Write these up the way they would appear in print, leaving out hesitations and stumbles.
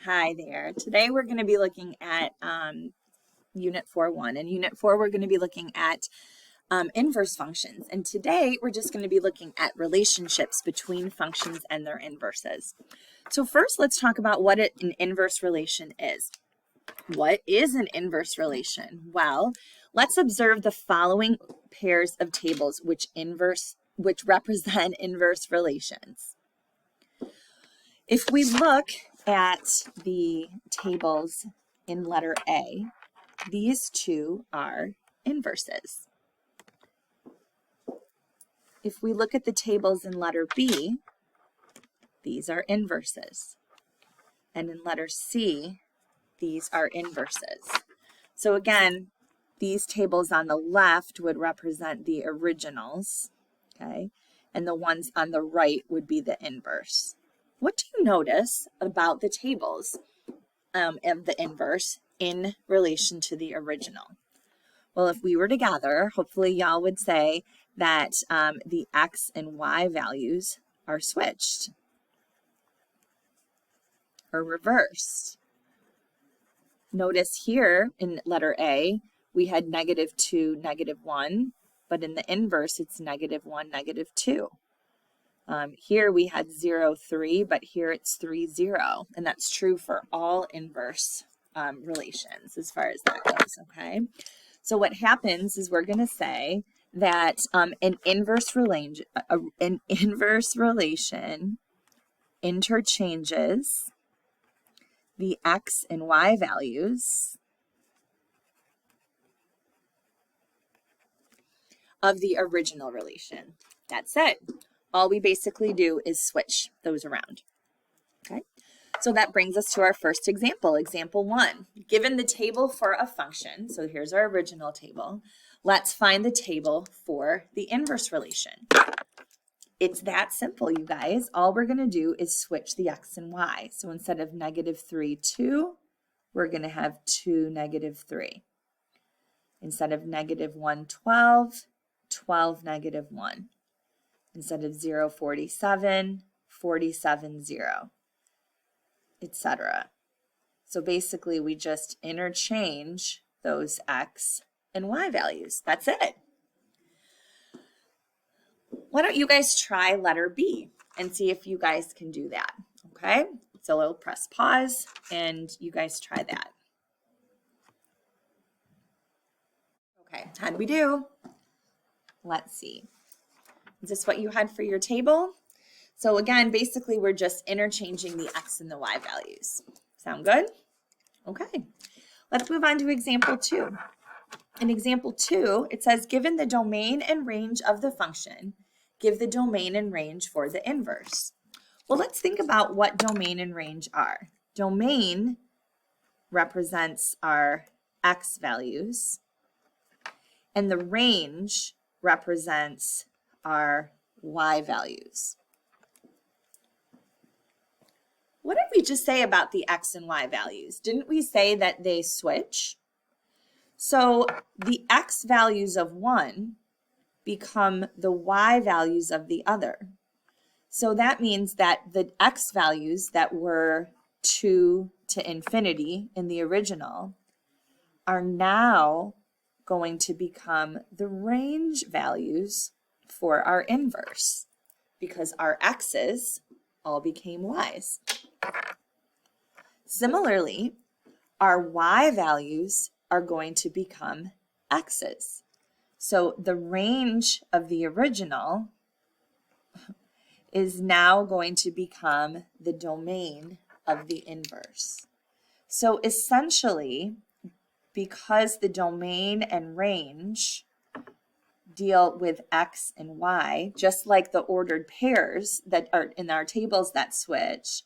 Hi there. Today we're going to be looking at Unit 4.1. In Unit 4, we're going to be looking at inverse functions. And today we're just going to be looking at relationships between functions and their inverses. So first, let's talk about what an inverse relation is. What is an inverse relation? Well, let's observe the following pairs of tables which represent inverse relations. If we look at the tables in letter A, these two are inverses. If we look at the tables in letter B, these are inverses. And in letter C, these are inverses. So again, these tables on the left would represent the originals, okay? And the ones on the right would be the inverse. What do you notice about the tables of the inverse in relation to the original? Well, if we were together, hopefully y'all would say that the x and y values are switched or reversed. Notice here in letter A, we had -2, -1, but in the inverse, it's -1, -2. Here we had 0, 3, but here it's 3, 0. And that's true for all inverse relations as far as that goes, okay? So what happens is we're going to say that an inverse relation interchanges the x and y values of the original relation. That's it. All we basically do is switch those around. Okay, so that brings us to our first example, example 1. Given the table for a function, so here's our original table, let's find the table for the inverse relation. It's that simple, you guys. All we're going to do is switch the x and y. So instead of -3, 2, we're going to have 2, -3. Instead of -1, 12, 12, -1. Instead of 0, 47, 47, 0, etc. So basically, we just interchange those x and y values. That's it. Why don't you guys try letter B and see if you guys can do that, okay? So I'll press pause and you guys try that. Okay, how did we do? Let's see. Is this what you had for your table? So again, basically we're just interchanging the x and the y values. Sound good? Okay, let's move on to example 2. In example 2, it says, given the domain and range of the function, give the domain and range for the inverse. Well, let's think about what domain and range are. Domain represents our x values, and the range represents our y values. What did we just say about the x and y values? Didn't we say that they switch? So the x values of one become the y values of the other. So that means that the x values that were 2 to infinity in the original are now going to become the range values for our inverse because our x's all became y's. Similarly, our y values are going to become x's. So the range of the original is now going to become the domain of the inverse. So essentially, because the domain and range deal with x and y, just like the ordered pairs that are in our tables that switch,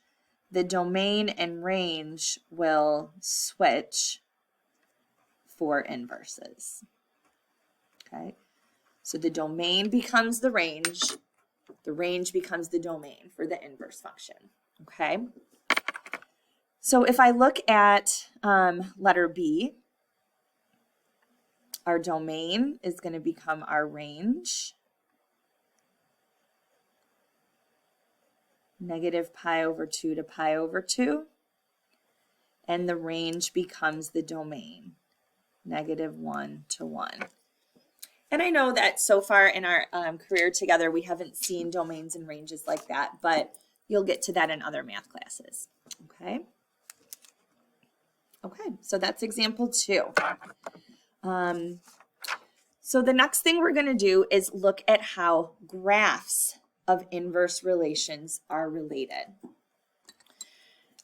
the domain and range will switch for inverses. Okay, so the domain becomes the range becomes the domain for the inverse function. Okay, so if I look at letter B, our domain is going to become our range. -pi/2 to pi/2. and the range becomes the domain, -1 to 1. And I know that so far in our career together, we haven't seen domains and ranges like that, but you'll get to that in other math classes, okay? Okay, so that's example 2. So the next thing we're going to do is look at how graphs of inverse relations are related.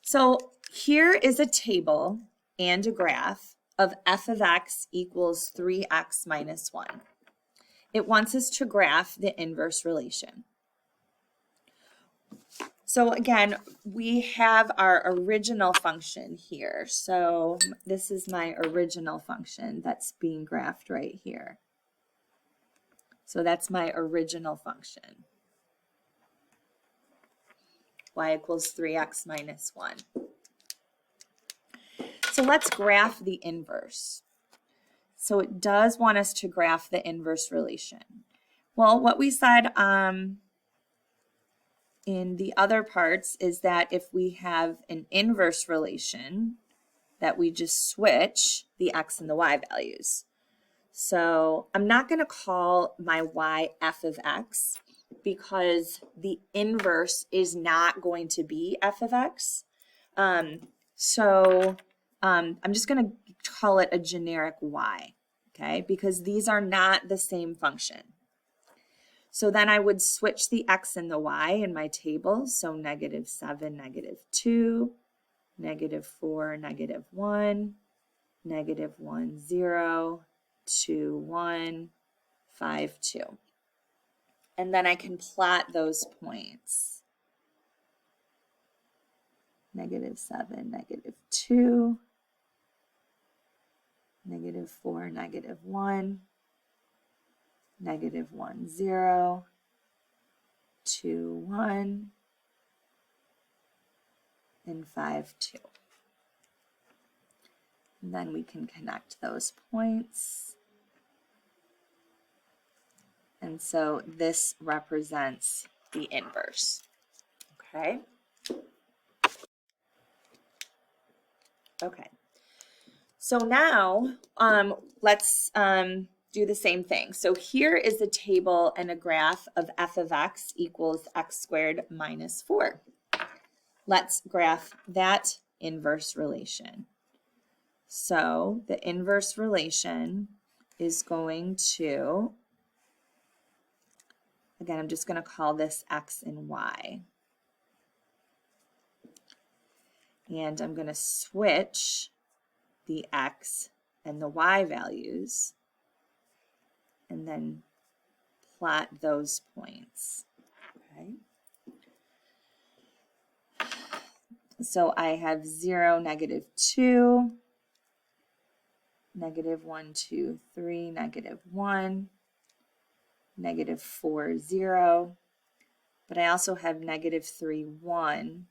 So here is a table and a graph of f of x equals 3x minus 1. It wants us to graph the inverse relation. So again, we have our original function here. So this is my original function that's being graphed right here. So that's my original function. Y equals 3x minus 1. So let's graph the inverse. So it does want us to graph the inverse relation. Well, what we said in the other parts is that if we have an inverse relation, that we just switch the x and the y values. So I'm not going to call my y f of x because the inverse is not going to be f of x. I'm just going to call it a generic y, okay, because these are not the same function. So then I would switch the x and the y in my table. So -7, -2, -4, -1, -1, 0, 2, 1, 5, 2. And then I can plot those points. -7, -2, -4, -1, -1, 0, 2, 1, and 5, 2. And then we can connect those points. And so this represents the inverse, okay? Okay. So now let's do the same thing. So here is a table and a graph of f of x equals x squared minus 4. Let's graph that inverse relation. So the inverse relation is going to, again, I'm just going to call this x and y. And I'm going to switch the x and the y values and then plot those points. Okay. So I have 0, -2, -1, 2, 3, -1, -4, 0. But I also have -3, 1,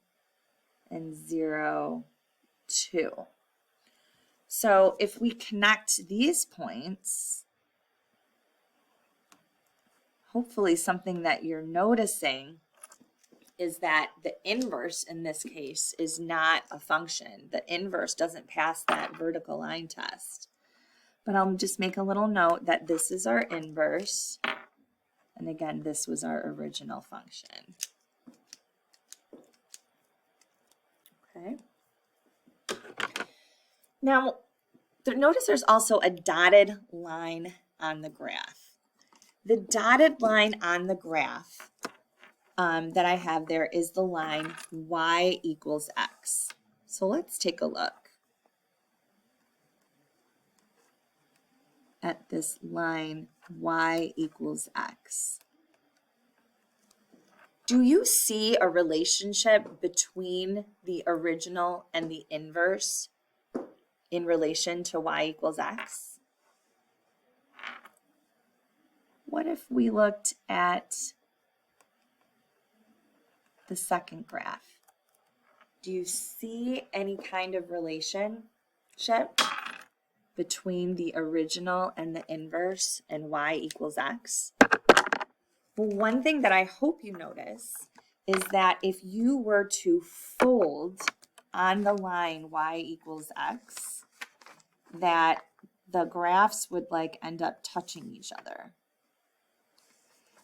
and 0, 2. So if we connect these points, hopefully something that you're noticing is that the inverse in this case is not a function. The inverse doesn't pass that vertical line test. But I'll just make a little note that this is our inverse. And again, this was our original function. Okay. Now, notice there's also a dotted line on the graph. The dotted line on the graph that I have there is the line y equals x. So let's take a look at this line y equals x. Do you see a relationship between the original and the inverse in relation to y equals x? What if we looked at the second graph? Do you see any kind of relationship between the original and the inverse and y equals x? Well, one thing that I hope you notice is that if you were to fold on the line y equals x, that the graphs would like end up touching each other.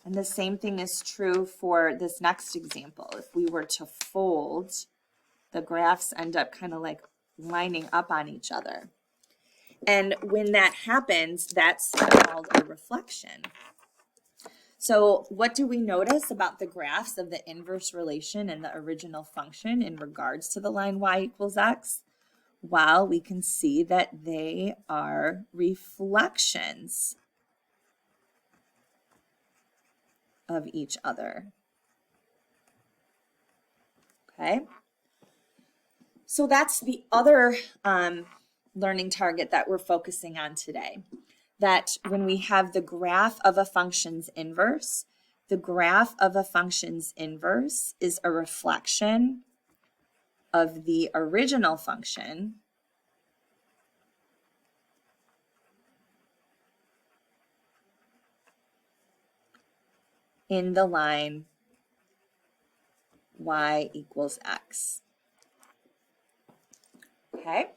And the same thing is true for this next example. If we were to fold, the graphs end up kind of like lining up on each other. And when that happens, that's called a reflection. So what do we notice about the graphs of the inverse relation and the original function in regards to the line y equals x? Well, we can see that they are reflections of each other. Okay? So that's the other learning target that we're focusing on today. That when we have the graph of a function's inverse, the graph of a function's inverse is a reflection of the original function in the line y equals x. Okay?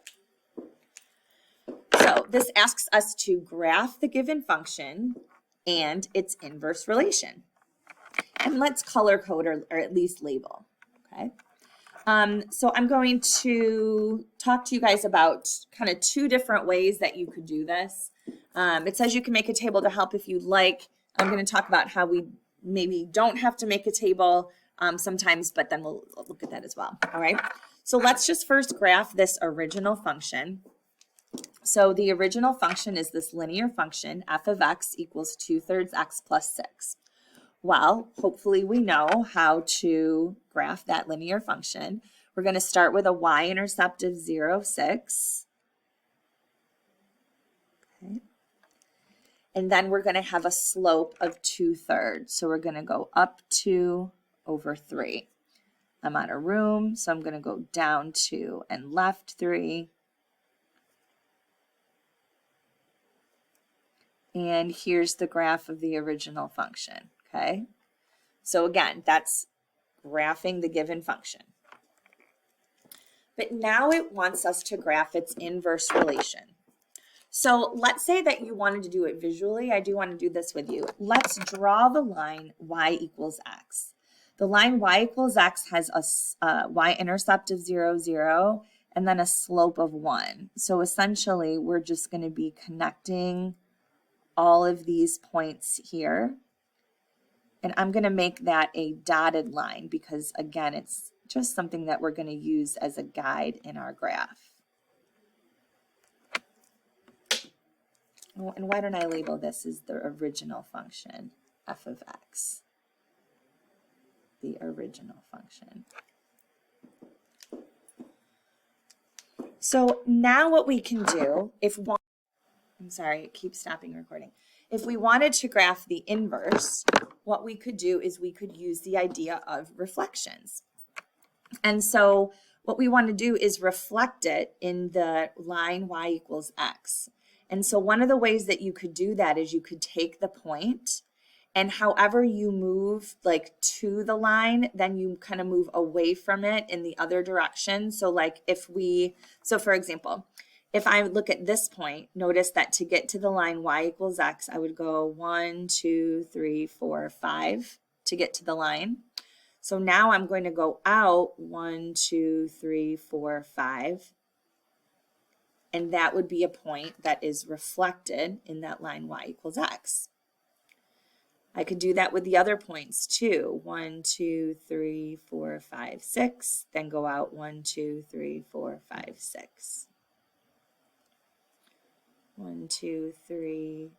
So this asks us to graph the given function and its inverse relation. And let's color code or at least label. Okay? So I'm going to talk to you guys about kind of two different ways that you could do this. It says you can make a table to help if you like. I'm going to talk about how we maybe don't have to make a table sometimes, but then we'll look at that as well. All right. So let's just first graph this original function. So the original function is this linear function, f of x equals 2/3 x plus 6. Well, hopefully we know how to graph that linear function. We're going to start with a y-intercept of 0, 6. Okay. And then we're going to have a slope of 2/3. So we're going to go up 2 over 3. I'm on a room, so I'm going to go down 2 and left 3. And here's the graph of the original function, okay? So again, that's graphing the given function. But now it wants us to graph its inverse relation. So let's say that you wanted to do it visually. I do want to do this with you. Let's draw the line y equals x. The line y equals x has a y-intercept of 0, 0, and then a slope of 1. So essentially, we're just going to be connecting all of these points here. And I'm going to make that a dotted line because, again, it's just something that we're going to use as a guide in our graph. Oh, and why don't I label this as the original function, f of x? The original function. So now what we can do, I'm sorry, it keeps stopping recording. If we wanted to graph the inverse, what we could do is we could use the idea of reflections. And so what we want to do is reflect it in the line y equals x. And so one of the ways that you could do that is you could take the point, and however you move like to the line, then you kind of move away from it in the other direction. So like so for example, if I look at this point, notice that to get to the line y equals x, I would go 1, 2, 3, 4, 5 to get to the line. So now I'm going to go out 1, 2, 3, 4, 5. And that would be a point that is reflected in that line y equals x. I could do that with the other points too. 1, 2, 3, 4, 5, 6. Then go out 1, 2, 3, 4, 5, 6. 1, 2, 3,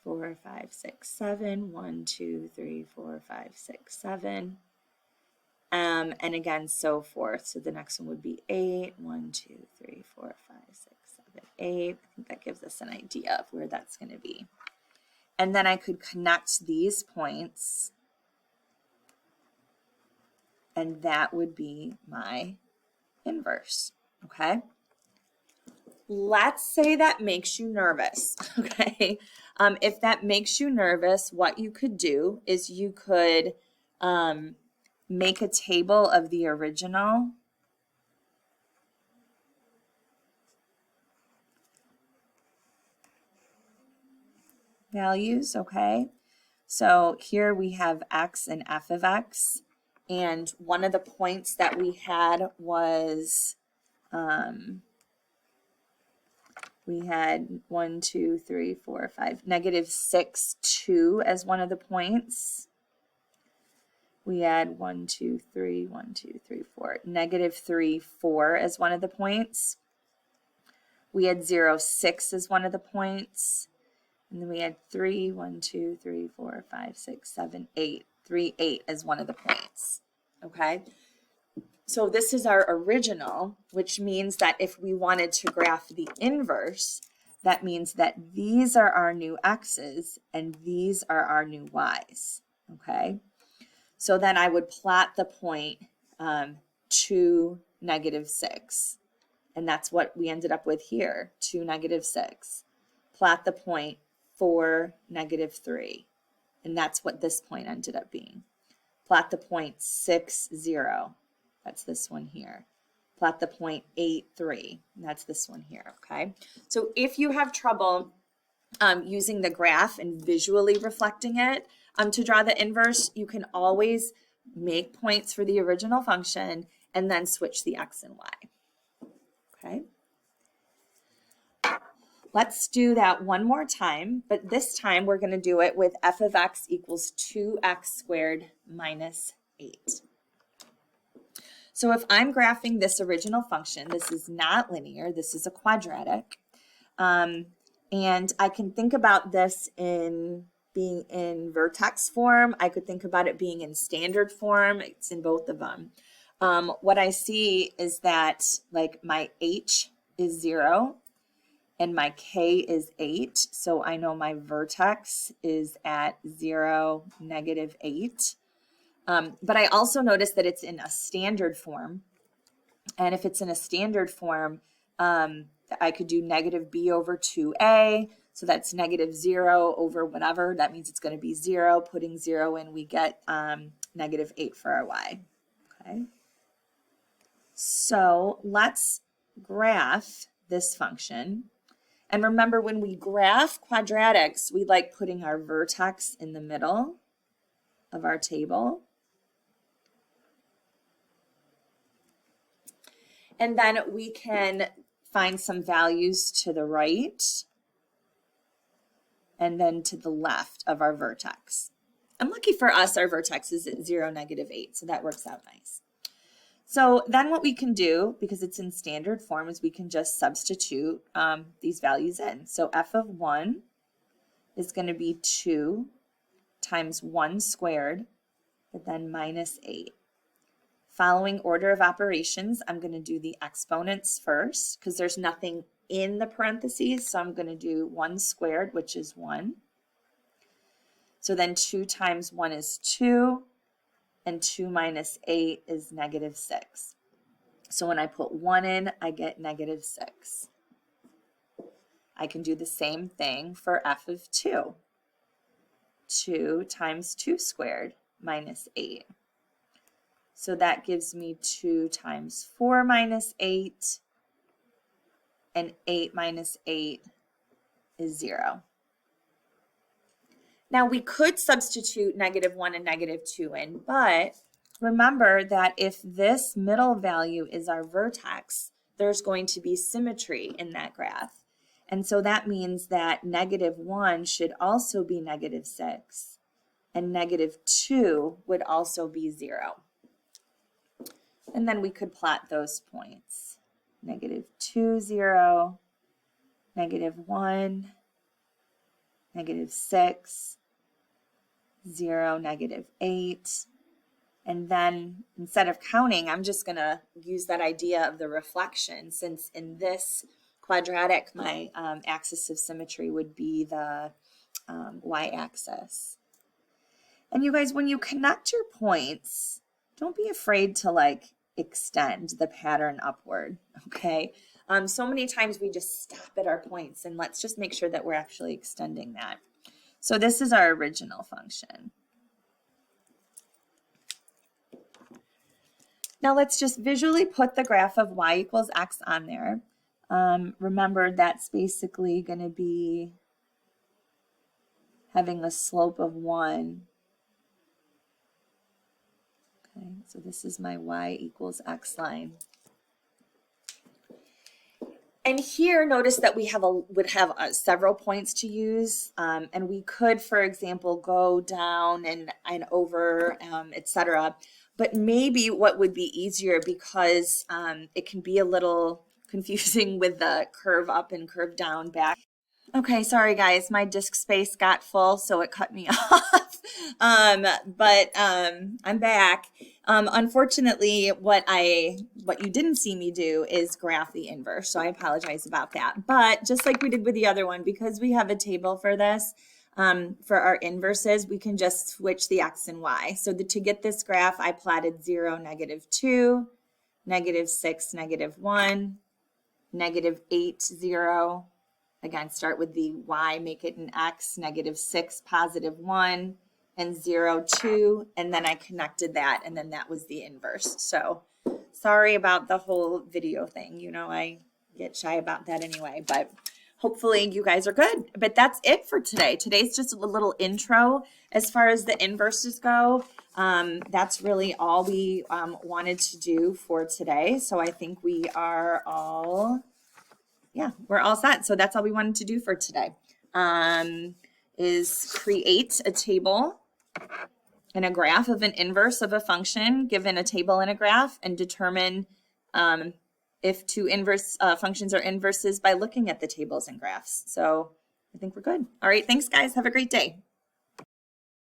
4, 5, 6, 7. 1, 2, 3, 4, 5, 6, 7. And again, so forth. So the next one would be 8. 1, 2, 3, 4, 5, 6, 7, 8. I think that gives us an idea of where that's going to be. And then I could connect these points, and that would be my inverse, okay? Let's say that makes you nervous, okay? If that makes you nervous, what you could do is you could make a table of the original values, okay? So here we have x and f of x, and one of the points that we had was, we had 1, 2, 3, 4, 5, -6, 2 as one of the points. We had 1, 2, 3, 1, 2, 3, 4, -3, 4 as one of the points. We had 0, 6 as one of the points. And then we had 3, 1, 2, 3, 4, 5, 6, 7, 8, 3, 8 as one of the points. Okay. So this is our original, which means that if we wanted to graph the inverse, that means that these are our new x's and these are our new y's, okay? So then I would plot the point 2, -6, and that's what we ended up with here, 2, -6. Plot the point 4, -3, and that's what this point ended up being. Plot the point 6, 0. That's this one here. Plot the point 8, 3. And that's this one here, okay? So if you have trouble using the graph and visually reflecting it to draw the inverse, you can always make points for the original function and then switch the x and y, okay? Let's do that one more time, but this time we're going to do it with f of x equals 2x squared minus 8. So if I'm graphing this original function, this is not linear, this is a quadratic, and I can think about this in being in vertex form. I could think about it being in standard form. It's in both of them. What I see is that like my h is 0 and my k is 8, so I know my vertex is at 0, -8. But I also notice that it's in a standard form. And if it's in a standard form, I could do -b over 2a. So that's -0 over whatever. That means it's going to be 0. Putting 0 in, we get -8 for our y. Okay. So let's graph this function. And remember, when we graph quadratics, we like putting our vertex in the middle of our table. And then we can find some values to the right and then to the left of our vertex. And lucky for us, our vertex is at 0, -8, so that works out nice. So then what we can do, because it's in standard form, is we can just substitute these values in. So f of 1 is going to be 2 times 1 squared, but then -8. Following order of operations, I'm going to do the exponents first because there's nothing in the parentheses. So I'm going to do 1 squared, which is 1. So then 2 times 1 is 2, and 2 minus 8 is -6. So when I put 1 in, I get -6. I can do the same thing for f of 2. 2 times 2 squared minus 8. So that gives me 2 times 4 minus 8, and 8 minus 8 is 0. Now we could substitute -1 and -2 in, but remember that if this middle value is our vertex, there's going to be symmetry in that graph. And so that means that -1 should also be -6, and -2 would also be 0. And then we could plot those points. -2, 0, -1, -6, 0, -8. And then instead of counting, I'm just going to use that idea of the reflection, since in this quadratic, my axis of symmetry would be the y-axis. And you guys, when you connect your points, don't be afraid to like extend the pattern upward, okay? So many times we just stop at our points, and let's just make sure that we're actually extending that. So this is our original function. Now let's just visually put the graph of y equals x on there. Remember, that's basically going to be having a slope of 1. Okay, so this is my y equals x line. And here, notice that we would have several points to use, and we could, for example, go down and over, etc. But maybe what would be easier, because it can be a little confusing with the curve up and curve down back. Okay, sorry guys, my disk space got full, so it cut me off. But I'm back. Unfortunately, what you didn't see me do is graph the inverse, so I apologize about that. But just like we did with the other one, because we have a table for this, for our inverses, we can just switch the x and y. So to get this graph, I plotted 0, -2, -6, -1, -8, 0. Again, start with the y, make it an x, -6, +1, and 0, 2, and then I connected that, and then that was the inverse. So sorry about the whole video thing. You know, I get shy about that anyway, but hopefully you guys are good. But that's it for today. Today's just a little intro as far as the inverses go. That's really all we wanted to do for today. So I think we are all... yeah, we're all set. So that's all we wanted to do for today, is create a table and a graph of an inverse of a function given a table and a graph, and determine if two inverse functions are inverses by looking at the tables and graphs. So I think we're good. All right, thanks guys. Have a great day.